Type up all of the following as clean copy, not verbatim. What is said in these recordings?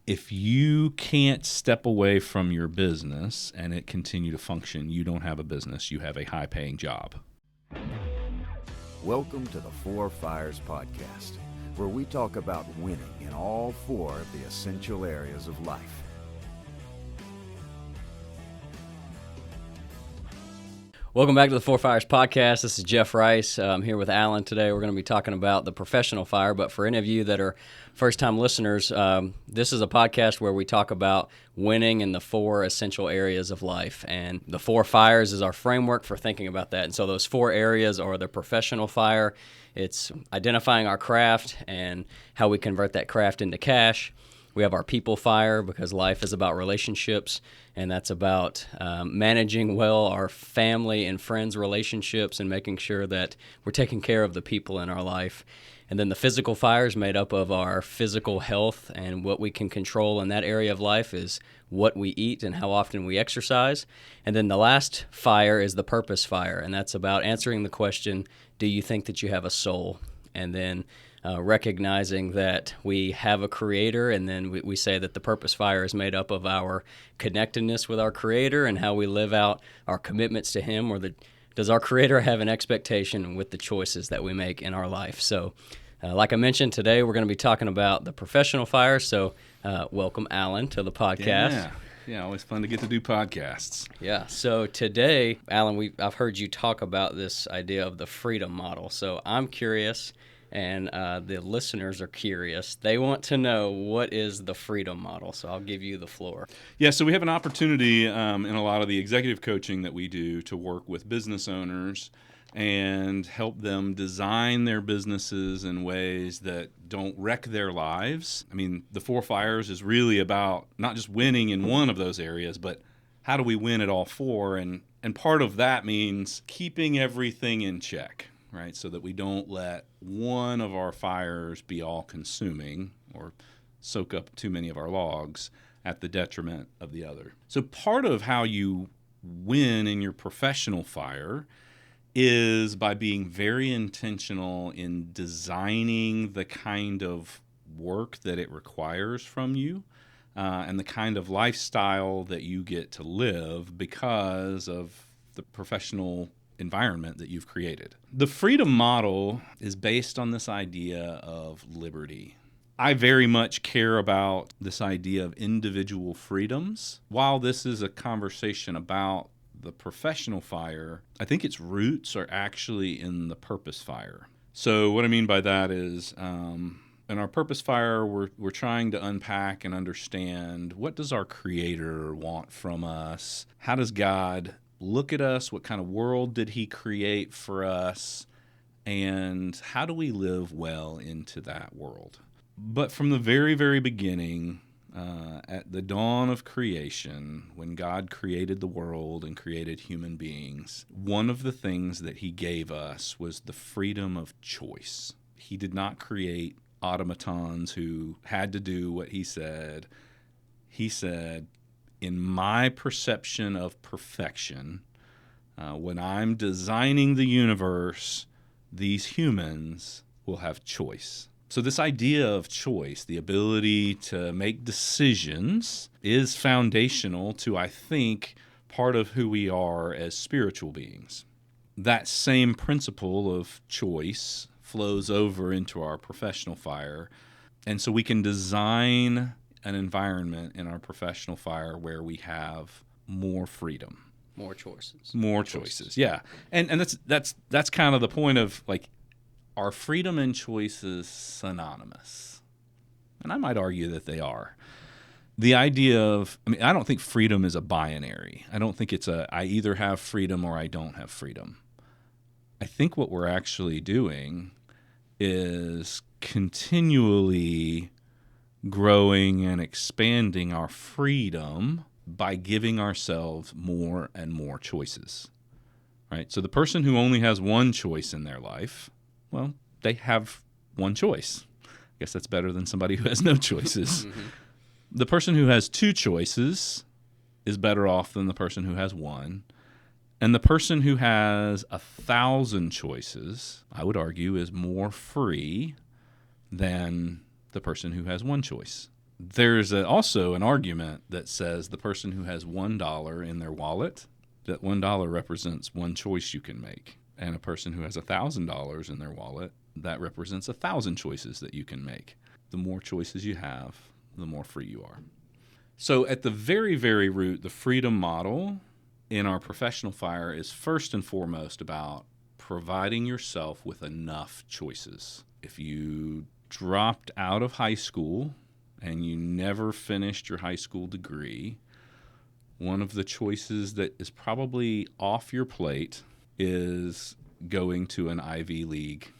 if you can't step away from your business and it continue to function, you don't have a business. You have a high-paying job. Welcome to the Four Fires Podcast, where we talk about winning in all four of the essential areas of life. Welcome back to the Four Fires Podcast. This is Jeff Rice. I'm here with Alan today. We're going to be talking about the professional fire, but for any of you that are first-time listeners, this is a podcast where we talk about winning in the four essential areas of life, and the Four Fires is our framework for thinking about that. And so those four areas are the professional fire. It's identifying our craft and how we convert that craft into cash. We have our people fire because life is about relationships, and that's about managing well our family and friends relationships and making sure that we're taking care of the people in our life. And then the physical fire is made up of our physical health, and what we can control in that area of life is what we eat and how often we exercise. And then the last fire is the purpose fire, and that's about answering the question, do you think that you have a soul? And then recognizing that we have a creator, and then we say that the purpose fire is made up of our connectedness with our creator and how we live out our commitments to him, or does our creator have an expectation with the choices that we make in our life? So like I mentioned, today we're going to be talking about the professional fire. So welcome, Alan, to the podcast. Yeah, always fun to get to do podcasts. Yeah, so today, Alan, I've heard you talk about this idea of the freedom model. So I'm curious, and the listeners are curious. They want to know, what is the freedom model? So I'll give you the floor. Yeah, so we have an opportunity in a lot of the executive coaching that we do to work with business owners and help them design their businesses in ways that don't wreck their lives. I mean, the Four Fires is really about not just winning in one of those areas, but how do we win at all four? And part of that means keeping everything in check, right? So that we don't let one of our fires be all-consuming or soak up too many of our logs at the detriment of the other. So part of how you win in your professional fire is by being very intentional in designing the kind of work that it requires from you and the kind of lifestyle that you get to live because of the professional environment that you've created. The freedom model is based on this idea of liberty. I very much care about this idea of individual freedoms. While this is a conversation about the professional fire, I think its roots are actually in the purpose fire. So what I mean by that is in our purpose fire, we're trying to unpack and understand, what does our Creator want from us? How does God look at us? What kind of world did He create for us? And how do we live well into that world? But from the very, very beginning, at the dawn of creation, when God created the world and created human beings, one of the things that He gave us was the freedom of choice. He did not create automatons who had to do what He said. He said, in my perception of perfection, when I'm designing the universe, these humans will have choice. So this idea of choice, the ability to make decisions, is foundational to, I think, part of who we are as spiritual beings. That same principle of choice flows over into our professional fire, and so we can design an environment in our professional fire where we have more freedom. More choices. More choices, yeah. And that's kind of the point of, like, are freedom and choices synonymous? And I might argue that they are. The idea of, I don't think freedom is a binary. I don't think it's I either have freedom or I don't have freedom. I think what we're actually doing is continually growing and expanding our freedom by giving ourselves more and more choices, right? So the person who only has one choice in their life, well, they have one choice. I guess that's better than somebody who has no choices. Mm-hmm. The person who has two choices is better off than the person who has one. And the person who has 1,000 choices, I would argue, is more free than the person who has one choice. there's also an argument that says the person who has $1 in their wallet, that $1 represents one choice you can make. And a person who has $1,000 in their wallet, that represents 1,000 choices that you can make. The more choices you have, the more free you are. So at the very, very root, the freedom model in our professional fire is first and foremost about providing yourself with enough choices. If you dropped out of high school and you never finished your high school degree, one of the choices that is probably off your plate is going to an Ivy League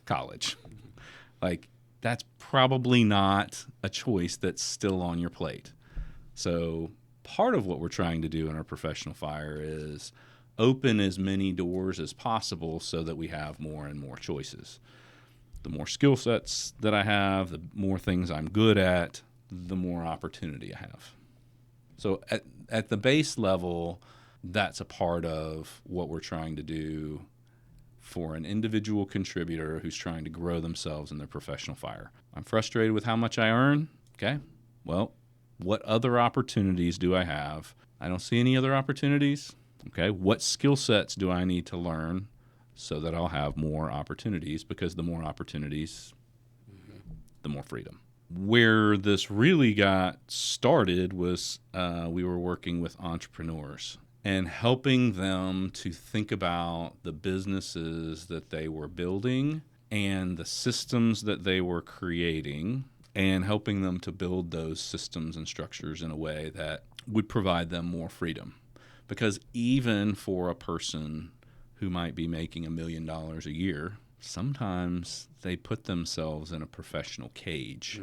college. Like, that's probably not a choice that's still on your plate. So part of what we're trying to do in our professional fire is open as many doors as possible so that we have more and more choices. The more skill sets that I have, the more things I'm good at, the more opportunity I have. So at the base level, that's a part of what we're trying to do for an individual contributor who's trying to grow themselves in their professional fire. I'm frustrated with how much I earn. Okay, well, what other opportunities do I have? I don't see any other opportunities. Okay, what skill sets do I need to learn so that I'll have more opportunities? Because the more opportunities, the more freedom. Where this really got started was we were working with entrepreneurs and helping them to think about the businesses that they were building and the systems that they were creating, and helping them to build those systems and structures in a way that would provide them more freedom. Because even for a person who might be making $1 million a year, sometimes they put themselves in a professional cage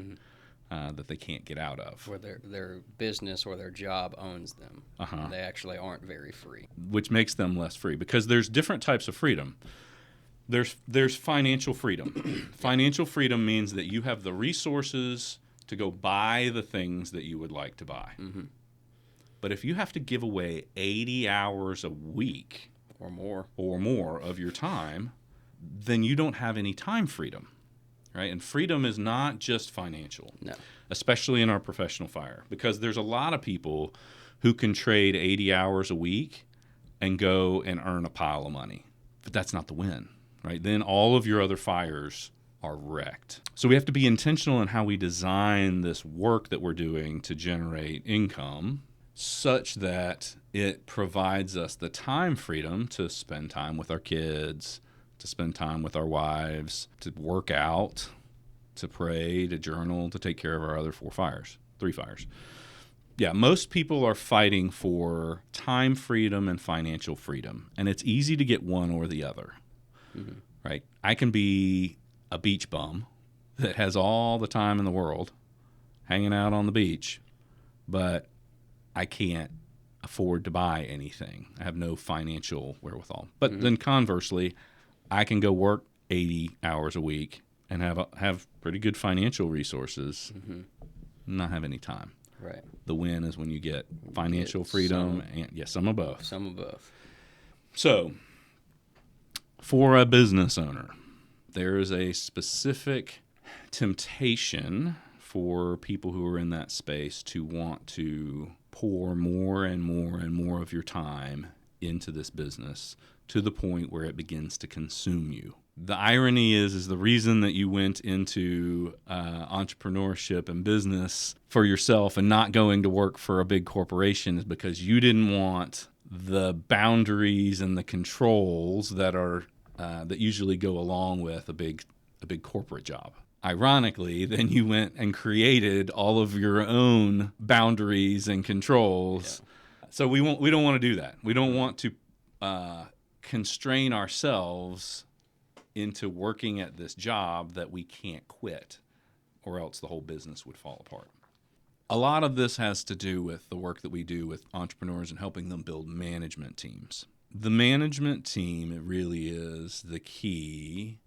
that they can't get out of. Where their business or their job owns them. They actually aren't very free. Which makes them less free, because there's different types of freedom. There's financial freedom. Financial freedom means that you have the resources to go buy the things that you would like to buy. But if you have to give away 80 hours a week or more of your time, then you don't have any time freedom, right? And freedom is not just financial, no, especially in our professional fire, because there's a lot of people who can trade 80 hours a week and go and earn a pile of money. But that's not the win, right? Then all of your other fires are wrecked. So we have to be intentional in how we design this work that we're doing to generate income, such that it provides us the time freedom to spend time with our kids, to spend time with our wives, to work out, to pray, to journal, to take care of our other three fires. Yeah, most people are fighting for time freedom and financial freedom, and it's easy to get one or the other, right? I can be a beach bum that has all the time in the world hanging out on the beach, but I can't afford to buy anything. I have no financial wherewithal. But then conversely, I can go work 80 hours a week and have pretty good financial resources, and not have any time. Right. The win is when you get financial freedom and some of both. Some of both. So, for a business owner, there is a specific temptation for people who are in that space to want to pour more and more and more of your time into this business to the point where it begins to consume you. The irony is the reason that you went into entrepreneurship and business for yourself and not going to work for a big corporation is because you didn't want the boundaries and the controls that are that usually go along with a big corporate job. Ironically, then you went and created all of your own boundaries and controls. Yeah. So we don't want to do that. We don't want to constrain ourselves into working at this job that we can't quit, or else the whole business would fall apart. A lot of this has to do with the work that we do with entrepreneurs and helping them build management teams. The management team really is the key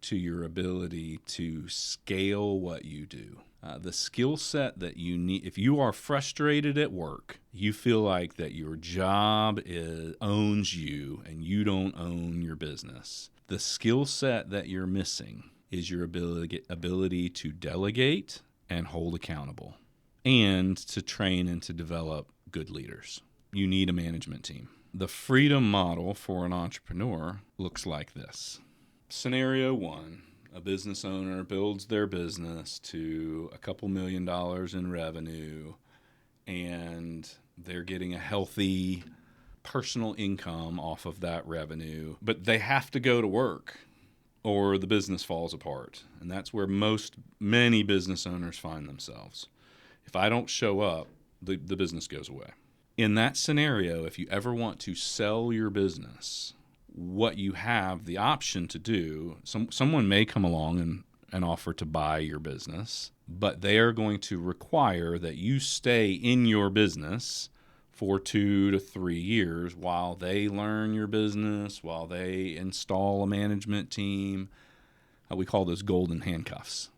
to your ability to scale what you do. The skill set that you need, if you are frustrated at work, you feel like that your job owns you and you don't own your business. The skill set that you're missing is your ability to delegate and hold accountable. and to train and to develop good leaders. You need a management team. The freedom model for an entrepreneur looks like this. Scenario one, a business owner builds their business to a couple $1 million in revenue, and they're getting a healthy personal income off of that revenue, but they have to go to work or the business falls apart. And that's where many business owners find themselves. If I don't show up, the business goes away. In that scenario, if you ever want to sell your business, what you have the option to do, someone may come along and offer to buy your business, but they are going to require that you stay in your business for 2 to 3 years while they learn your business, while they install a management team. We call those golden handcuffs,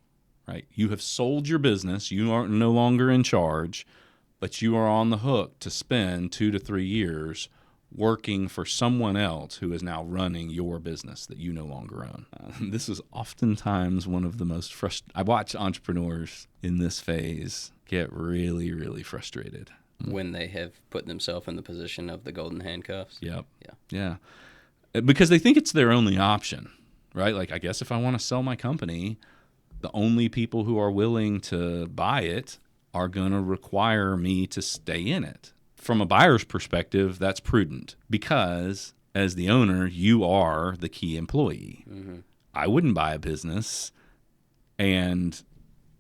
right? You have sold your business. You are no longer in charge, but you are on the hook to spend 2 to 3 years working for someone else who is now running your business that you no longer own. This is oftentimes one of the most I watch entrepreneurs in this phase get really, really frustrated. When they have put themselves in the position of the golden handcuffs. Yep. Yeah. Because they think it's their only option, right? Like, I guess if I want to sell my company, the only people who are willing to buy it are going to require me to stay in it. From a buyer's perspective, that's prudent because as the owner, you are the key employee. Mm-hmm. I wouldn't buy a business and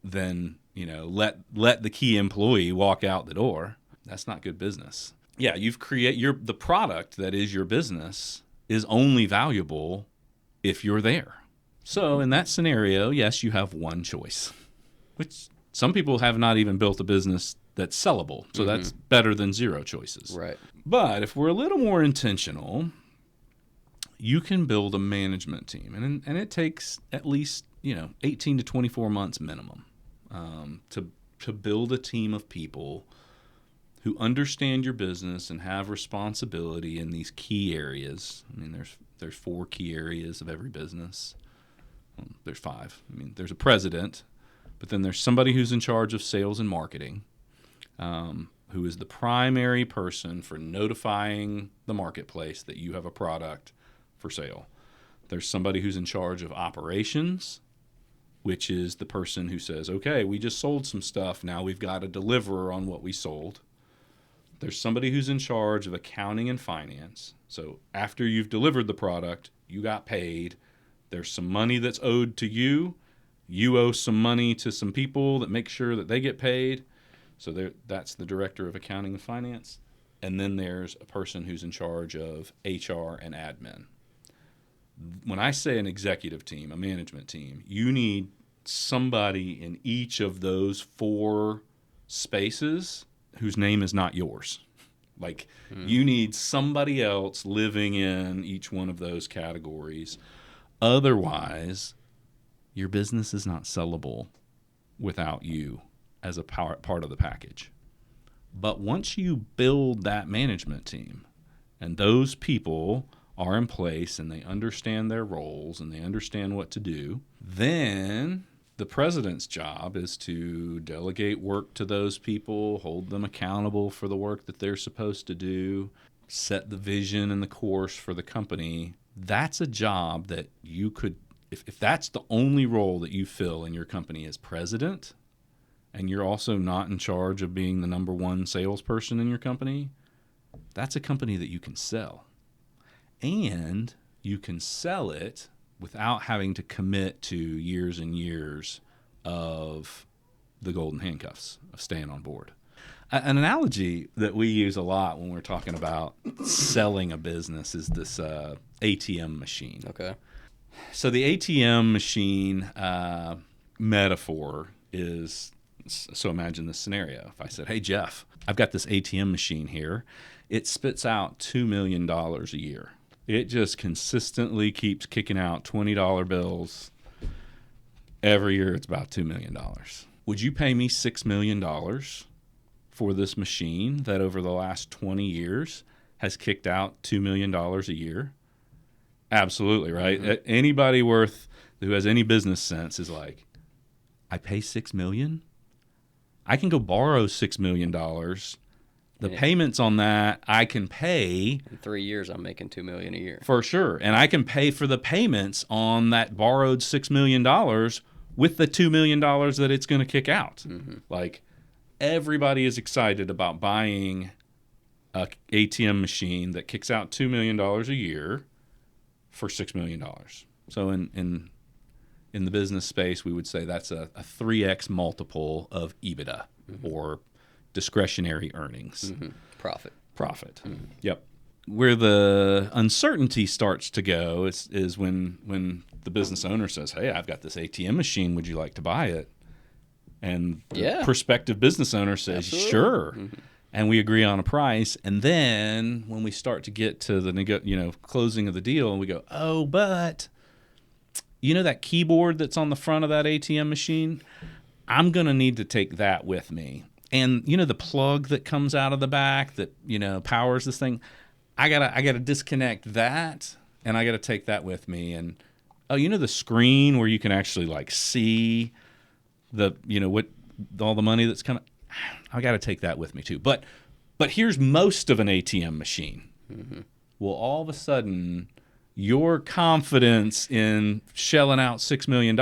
then, let the key employee walk out the door. That's not good business. Yeah, you've created the product that is your business is only valuable if you're there. So in that scenario, yes, you have one choice, which some people have not even built a business that's sellable. So that's better than zero choices. Right. But if we're a little more intentional, you can build a management team. And it takes at least, 18 to 24 months minimum to build a team of people who understand your business and have responsibility in these key areas. I mean, there's 4 key areas of every business. There's 5. I mean, there's a president, but then there's somebody who's in charge of sales and marketing, who is the primary person for notifying the marketplace that you have a product for sale. There's somebody who's in charge of operations, which is the person who says, okay, we just sold some stuff. Now we've got to deliver on what we sold. There's somebody who's in charge of accounting and finance. So after you've delivered the product, you got paid. There's some money that's owed to you. You owe some money to some people that make sure that they get paid. So that's the director of accounting and finance. And then there's a person who's in charge of HR and admin. When I say an executive team, a management team, you need somebody in each of those 4 spaces whose name is not yours. Like, you need somebody else living in each one of those categories. Otherwise, your business is not sellable without you as a part of the package. But once you build that management team and those people are in place and they understand their roles and they understand what to do, then the president's job is to delegate work to those people, hold them accountable for the work that they're supposed to do, set the vision and the course for the company. That's a job that you could, if that's the only role that you fill in your company as president, and you're also not in charge of being the number 1 salesperson in your company, that's a company that you can sell. And you can sell it without having to commit to years and years of the golden handcuffs, of staying on board. An analogy that we use a lot when we're talking about selling a business is this ATM machine. Okay. So the ATM machine metaphor is, so imagine this scenario. If I said, hey, Jeff, I've got this ATM machine here. It spits out $2 million a year. It just consistently keeps kicking out $20 bills. Every year it's about $2 million. Would you pay me $6 million for this machine that over the last 20 years has kicked out $2 million a year? Absolutely, right? Mm-hmm. Anybody who has any business sense is like, I pay $6 million? I can go borrow $6 million. The payments on that I can pay. In 3 years, I'm making $2 million a year. For sure. And I can pay for the payments on that borrowed $6 million with the $2 million that it's going to kick out. Like, everybody is excited about buying a ATM machine that kicks out $2 million a year for $6 million. So in the business space, we would say that's a 3x multiple of EBITDA or discretionary earnings. Profit. Yep. Where the uncertainty starts to go is when the business owner says, hey, I've got this ATM machine. Would you like to buy it? And the prospective business owner says, sure. And we agree on a price. And then when we start to get to the closing of the deal, we go, oh, but you know that keyboard that's on the front of that ATM machine? I'm going to need to take that with me. And you know the plug that comes out of the back that, powers this thing? I gotta disconnect that, and I got to take that with me. And the screen where you can actually like see what all the money that's coming. I got to take that with me too. But here's most of an ATM machine. Well, all of a sudden, your confidence in shelling out $6 million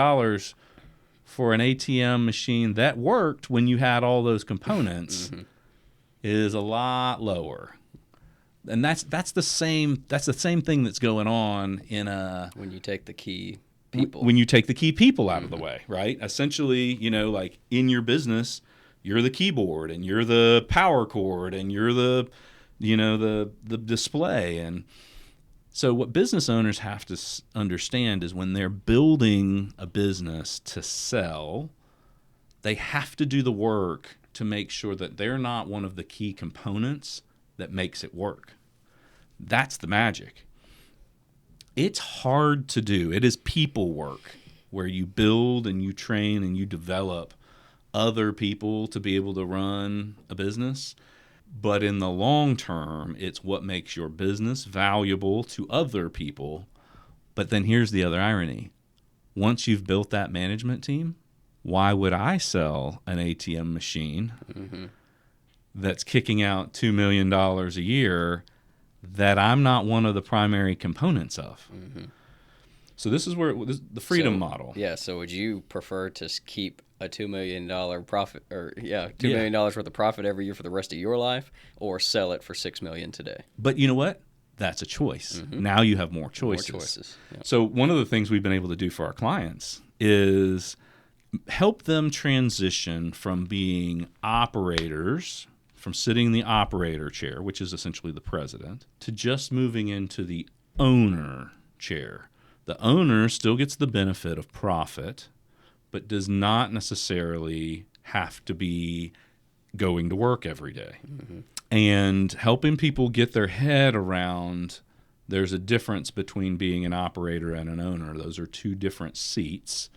for an ATM machine that worked when you had all those components is a lot lower. And that's the same thing that's going on in when you take the key people. When you take the key people out of the way, right? Essentially, like in your business, you're the keyboard and you're the power cord and you're the display. And so what business owners have to understand is when they're building a business to sell, they have to do the work to make sure that they're not one of the key components that makes it work. That's the magic. It's hard to do. It is people work where you build and you train and you develop other people to be able to run a business. But in the long term, it's what makes your business valuable to other people. But then here's the other irony. Once you've built that management team, why would I sell an ATM machine that's kicking out $2 million a year that I'm not one of the primary components of? So this is where the freedom model. Yeah. So would you prefer to keep a $2 million profit, or $2 million worth of profit every year for the rest of your life, or sell it for $6 million today? But you know what? That's a choice. Now you have more choices. Yeah. So one of the things we've been able to do for our clients is help them transition from being operators, from sitting in the operator chair, which is essentially the president, to just moving into the owner chair. The owner still gets the benefit of profit, but does not necessarily have to be going to work every day. And helping people get their head around there's a difference between being an operator and an owner. Those are two different seats.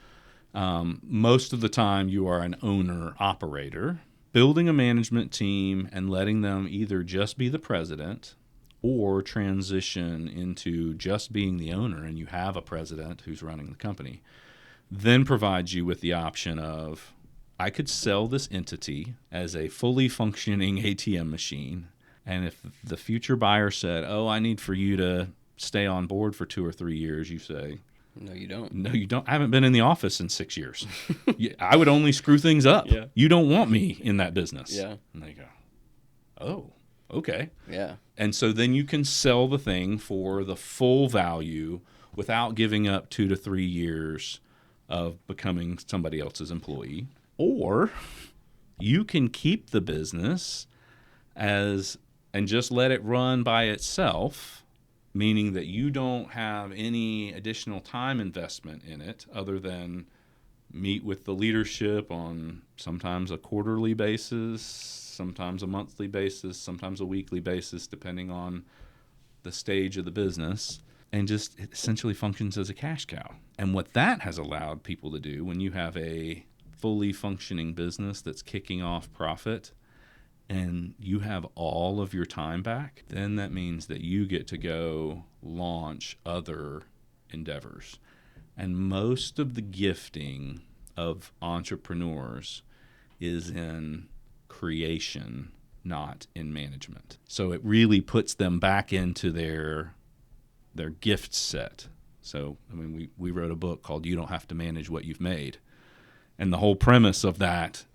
Most of the time you are an owner-operator. Building a management team and letting them either just be the president or transition into just being the owner, and you have a president who's running the company, then provides you with the option of, I could sell this entity as a fully functioning ATM machine, and if the future buyer said, oh, I need for you to stay on board for 2 or 3 years, you say, no, you don't. No, you don't. I haven't been in the office in 6 years. I would only screw things up. Yeah. You don't want me in that business. Yeah. And they go, oh, okay. Yeah. And so then you can sell the thing for the full value without giving up 2 to 3 years of becoming somebody else's employee. Or you can keep the business and just let it run by itself, meaning that you don't have any additional time investment in it other than meet with the leadership on sometimes a quarterly basis, sometimes a monthly basis, sometimes a weekly basis, depending on the stage of the business, and just it essentially functions as a cash cow. And what that has allowed people to do when you have a fully functioning business that's kicking off profit and you have all of your time back, then that means that you get to go launch other endeavors. And most of the gifting of entrepreneurs is in creation, not in management. So it really puts them back into their gift set. So, I mean, we wrote a book called You Don't Have to Manage What You've Made. And the whole premise of that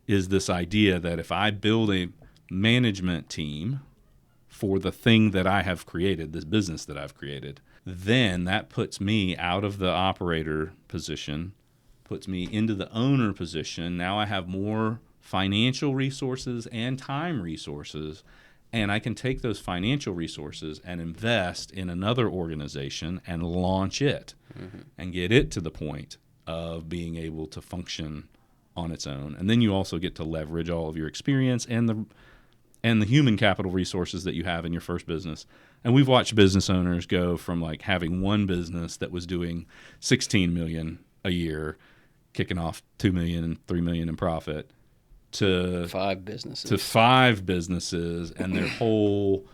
is this idea that if I build a management team for the thing that I have created, this business that I've created, then that puts me out of the operator position, puts me into the owner position. Now I have more financial resources and time resources, and I can take those financial resources and invest in another organization and launch it and get it to the point of being able to function on its own. And then you also get to leverage all of your experience and the human capital resources that you have in your first business. And we've watched business owners go from like having one business that was doing $16 million a year, kicking off $2 million and $3 million in profit, to 5 businesses. To 5 businesses, and their whole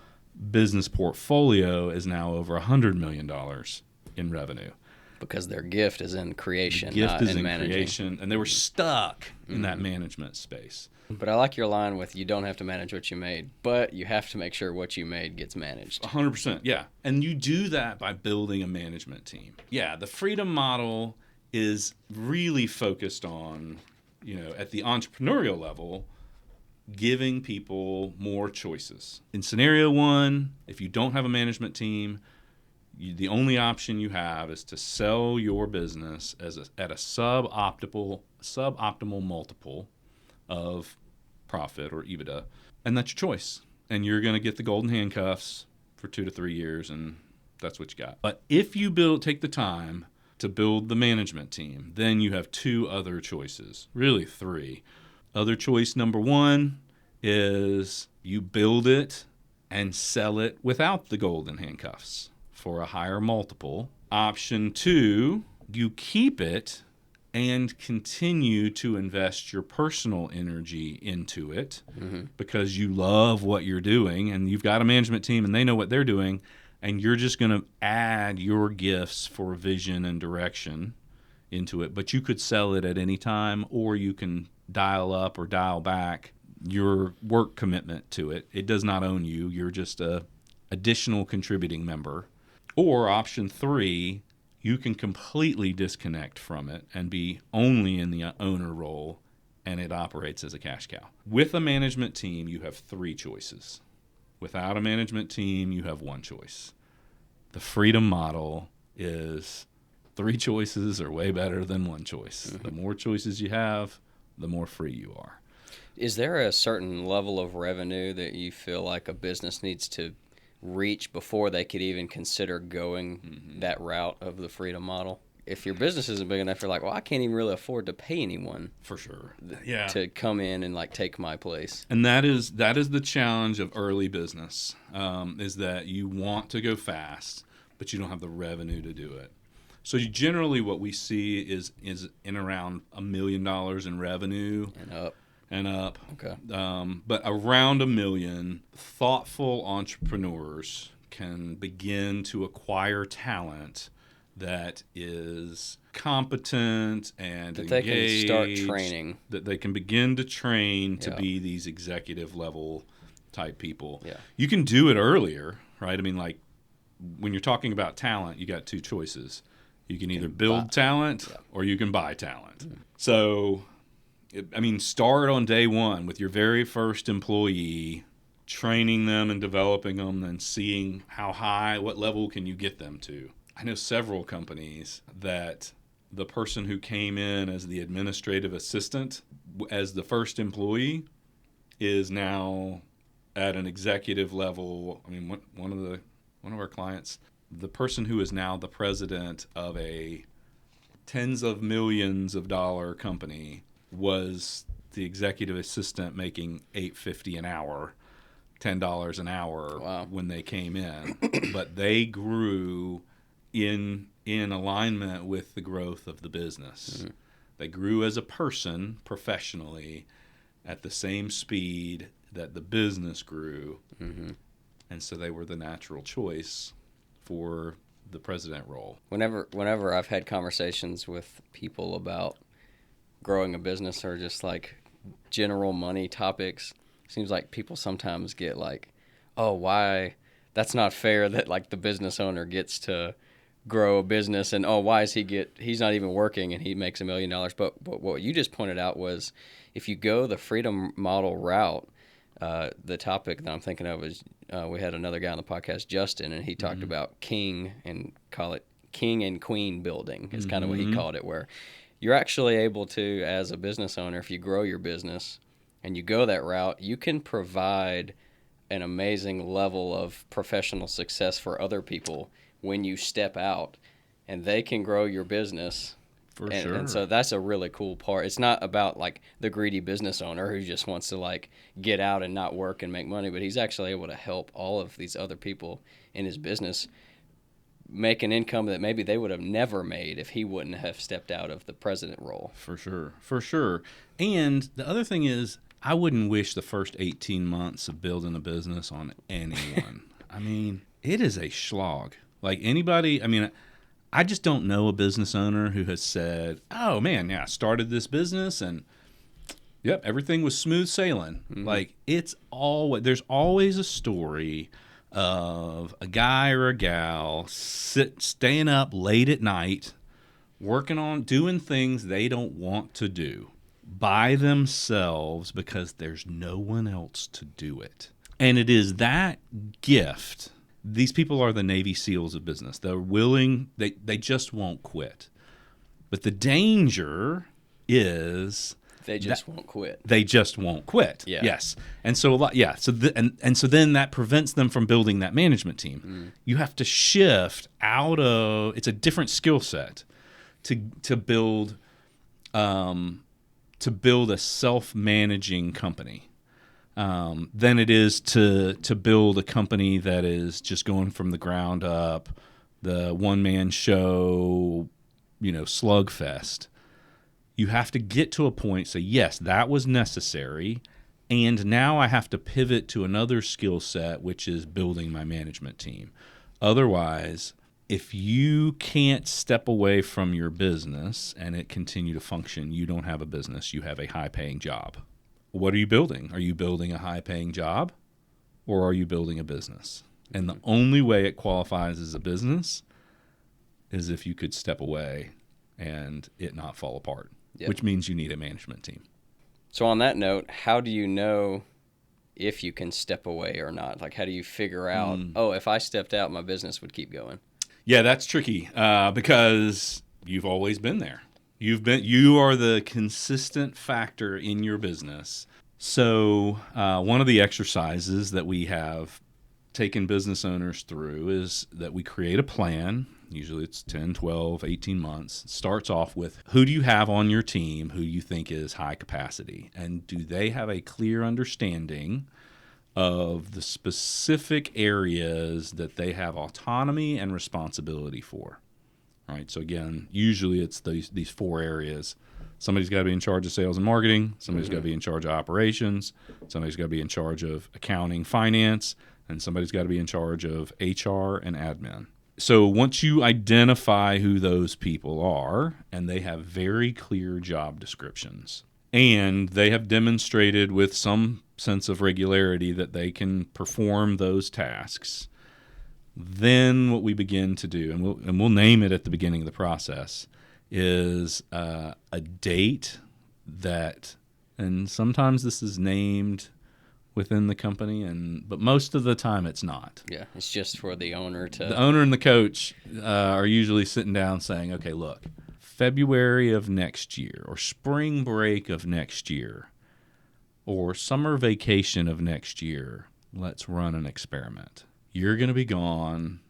business portfolio is now over $100 million in revenue. Because their gift is in creation, The gift not is in in managing. creation, and they were stuck in that management space. But I like your line with you don't have to manage what you made, but you have to make sure what you made gets managed. 100%, yeah. And you do that by building a management team. Yeah, the freedom model is really focused on, at the entrepreneurial level, giving people more choices. In scenario 1, if you don't have a management team, the only option you have is to sell your business at a suboptimal multiple of profit or EBITDA, and that's your choice. And you're going to get the golden handcuffs for 2 to 3 years, and that's what you got. But if you take the time to build the management team, then you have 2 other choices, really 3. Other choice number 1 is you build it and sell it without the golden handcuffs for a higher multiple. Option 2, you keep it and continue to invest your personal energy into it because you love what you're doing and you've got a management team and they know what they're doing, and you're just going to add your gifts for vision and direction into it. But you could sell it at any time, or you can dial up or dial back your work commitment to it. It does not own you. You're just a additional contributing member. Or option 3, you can completely disconnect from it and be only in the owner role, and it operates as a cash cow. With a management team, you have 3 choices. Without a management team, you have 1 choice. The freedom model is 3 choices are way better than 1 choice. The more choices you have, the more free you are. Is there a certain level of revenue that you feel like a business needs to reach before they could even consider going that route of the freedom model? If your business isn't big enough, you're like, well, I can't even really afford to pay anyone For sure. to come in and like take my place. And that is the challenge of early business, is that you want to go fast, but you don't have the revenue to do it. So generally what we see is in around $1 million in revenue And up. Okay. Okay. But around $1 million, thoughtful entrepreneurs can begin to acquire talent that is competent and That they engaged, can start training. that they can begin to train to Yeah. be these executive level type people. Yeah. You can do it earlier, right? I mean, like when you're talking about talent, you got 2 choices. You can either build talent or you can buy talent. So, I mean, start on day 1 with your very first employee, training them and developing them and seeing what level can you get them to. I know several companies that the person who came in as the administrative assistant as the first employee is now at an executive level. I mean, one of our clients, the person who is now the president of a tens of millions of dollar company, was the executive assistant making $8.50 an hour, $10 an hour when they came in. But they grew in alignment with the growth of the business. They grew as a person professionally at the same speed that the business grew. And so they were the natural choice for the president role. Whenever I've had conversations with people about growing a business or just like general money topics, seems like people sometimes get like, oh, why? That's not fair that like the business owner gets to grow a business, and oh, why is he's not even working and he makes $1 million. But what you just pointed out was, if you go the freedom model route, the topic that I'm thinking of is we had another guy on the podcast, Justin, and he talked about king and queen building is kind of what he called it, where you're actually able to, as a business owner, if you grow your business and you go that route, you can provide an amazing level of professional success for other people when you step out, and they can grow your business. For sure. And so that's a really cool part. It's not about like the greedy business owner who just wants to like get out and not work and make money, but he's actually able to help all of these other people in his business make an income that maybe they would have never made if he wouldn't have stepped out of the president role. For sure. And the other thing is, I wouldn't wish the first 18 months of building a business on anyone. I mean, it is a slog. Like anybody, I mean, I just don't know a business owner who has said, oh man, yeah, I started this business and yep, everything was smooth sailing. Mm-hmm. Like there's always a story of a guy or a gal staying up late at night, working on doing things they don't want to do by themselves because there's no one else to do it. And it is that gift. These people are the Navy SEALs of business. They're willing, they just won't quit. But the danger is they just won't quit. They just won't quit. Yeah. Yes. And so so then that prevents them from building that management team. You have to shift out of, it's a different skill set to build a self-managing company. Than it is to build a company that is just going from the ground up, the one-man show, slugfest. You have to get to a point, say, yes, that was necessary, and now I have to pivot to another skill set, which is building my management team. Otherwise, if you can't step away from your business and it continue to function, you don't have a business, you have a high-paying job. What are you building? Are you building a high-paying job, or are you building a business? And the only way it qualifies as a business is if you could step away and it not fall apart, which means you need a management team. So on that note, how do you know if you can step away or not? Like, how do you figure out, if I stepped out, my business would keep going? Yeah, that's tricky because you've always been there. You are the consistent factor in your business. So one of the exercises that we have taken business owners through is that we create a plan. Usually it's 10, 12, 18 months. It starts off with, who do you have on your team who you think is high capacity? And do they have a clear understanding of the specific areas that they have autonomy and responsibility for? Right. So again, usually it's these 4 areas. Somebody's got to be in charge of sales and marketing. Somebody's got to be in charge of operations. Somebody's got to be in charge of accounting, finance, and somebody's got to be in charge of HR and admin. So once you identify who those people are, and they have very clear job descriptions, and they have demonstrated with some sense of regularity that they can perform those tasks, then what we begin to do, and we'll name it at the beginning of the process, is a date that, and sometimes this is named within the company, but most of the time it's not. Yeah, it's just for the owner to... The owner and the coach are usually sitting down saying, okay, look, February of next year, or spring break of next year, or summer vacation of next year, let's run an experiment. You're going to be gone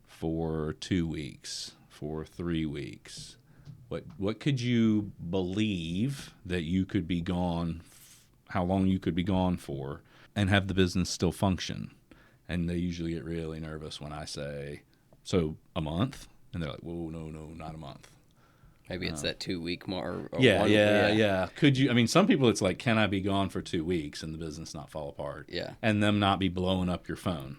for 2 weeks, for 3 weeks. What could you believe that you could be gone, how long you could be gone for, and have the business still function? And they usually get really nervous when I say, so a month? And they're like, whoa, no, not a month. Maybe it's that 2 week mark. Yeah. Could you? I mean, some people it's like, can I be gone for 2 weeks and the business not fall apart? Yeah. And them not be blowing up your phone.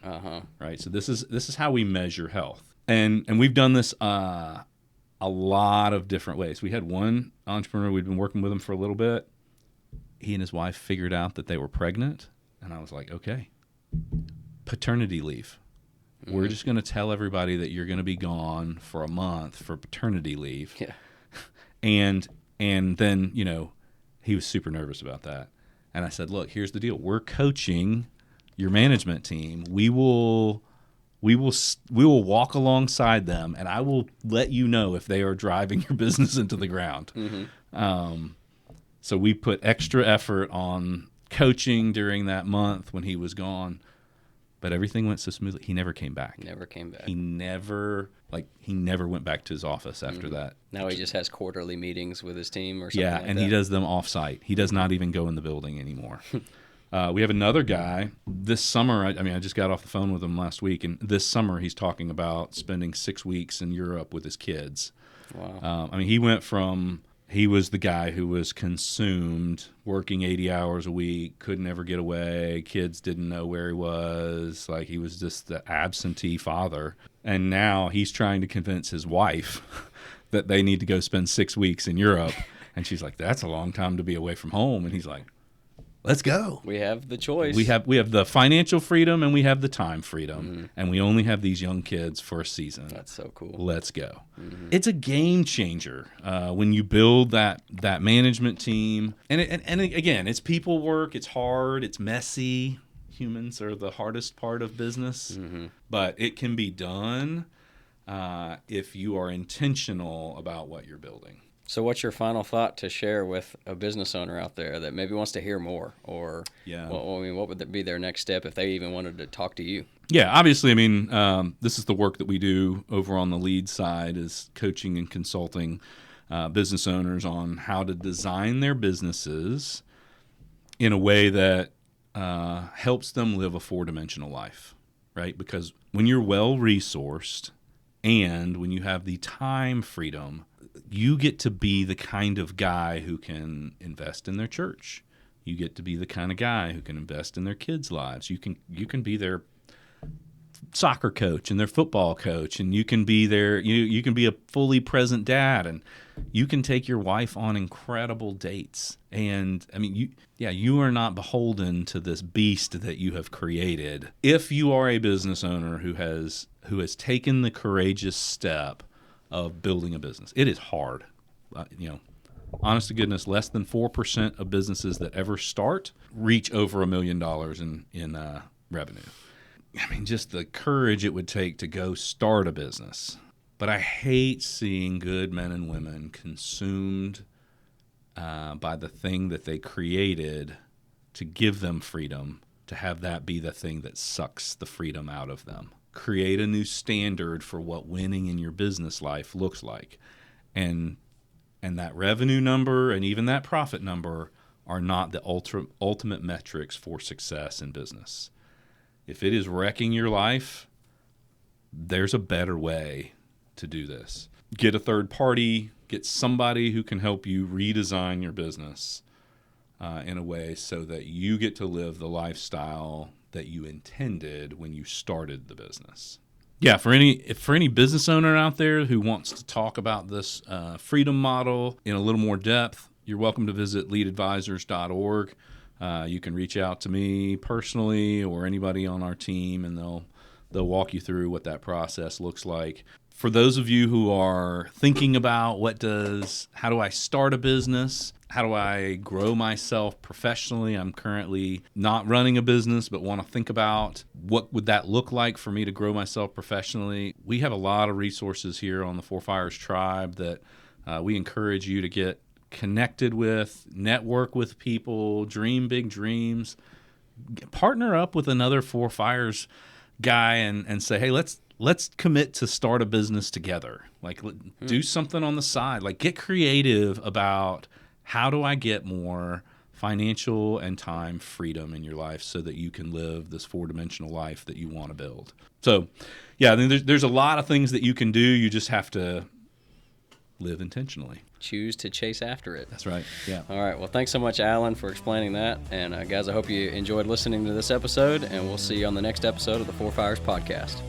Right. So this is how we measure health, and we've done this a lot of different ways. We had one entrepreneur, we'd been working with him for a little bit. he and his wife figured out that they were pregnant, and I was like, okay, paternity leave. We're just going to tell everybody that you're going to be gone for a month for paternity leave. Yeah. And then, he was super nervous about that. And I said, look, here's the deal. We're coaching your management team. We will walk alongside them, and I will let you know if they are driving your business into the ground. So we put extra effort on coaching during that month when he was gone. But everything went so smoothly. He never came back. He never went back to his office after that. Now he just has quarterly meetings with his team or something Yeah, like and that. he does them off-site. He does not even go in the building anymore. We have another guy this summer. I just got off the phone with him last week, and this summer he's talking about spending 6 weeks in Europe with his kids. Wow. He was the guy who was consumed, working 80 hours a week, couldn't ever get away. Kids didn't know where he was. Like, he was just the absentee father. And now he's trying to convince his wife that they need to go spend 6 weeks in Europe. And she's like, that's a long time to be away from home. And he's like, let's go. We have the choice. We have the financial freedom and we have the time freedom. And we only have these young kids for a season. That's so cool. Let's go. It's a game changer when you build that management team. And again, it's people work. It's hard. It's messy. Humans are the hardest part of business. But it can be done if you are intentional about what you're building. So what's your final thought to share with a business owner out there that maybe wants to hear more? Or what would be their next step if they even wanted to talk to you? Yeah, obviously, this is the work that we do over on the lead side, is coaching and consulting business owners on how to design their businesses in a way that helps them live a 4-dimensional life, right? Because when you're well-resourced and when you have the time freedom, you get to be the kind of guy who can invest in their church. You get to be the kind of guy who can invest in their kids' lives. You can be their soccer coach and their football coach, and you can be you can be a fully present dad, and you can take your wife on incredible dates. And you are not beholden to this beast that you have created. If you are a business owner who has taken the courageous step of building a business, it is hard. Honest to goodness, less than 4% of businesses that ever start reach over $1 million in revenue. Just the courage it would take to go start a business. But I hate seeing good men and women consumed by the thing that they created to give them freedom, to have that be the thing that sucks the freedom out of them. Create a new standard for what winning in your business life looks like. And that revenue number and even that profit number are not the ultimate metrics for success in business. If it is wrecking your life, there's a better way to do this. Get a third party, get somebody who can help you redesign your business in a way so that you get to live the lifestyle that you intended when you started the business. Yeah, for any business owner out there who wants to talk about this freedom model in a little more depth, you're welcome to visit leadadvisors.org. You can reach out to me personally or anybody on our team, and they'll walk you through what that process looks like. For those of you who are thinking about how do I start a business? How do I grow myself professionally? I'm currently not running a business, but want to think about what would that look like for me to grow myself professionally. We have a lot of resources here on the Four Fires Tribe that we encourage you to get connected with, network with people, dream big dreams, partner up with another Four Fires guy and say, hey, let's commit to start a business together. Do something on the side. Get creative about how do I get more financial and time freedom in your life so that you can live this 4-dimensional life that you want to build. So, yeah, there's a lot of things that you can do. You just have to live intentionally. Choose to chase after it. That's right. Yeah. All right. Well, thanks so much, Alan, for explaining that. And guys, I hope you enjoyed listening to this episode, and we'll see you on the next episode of the Four Fires Podcast.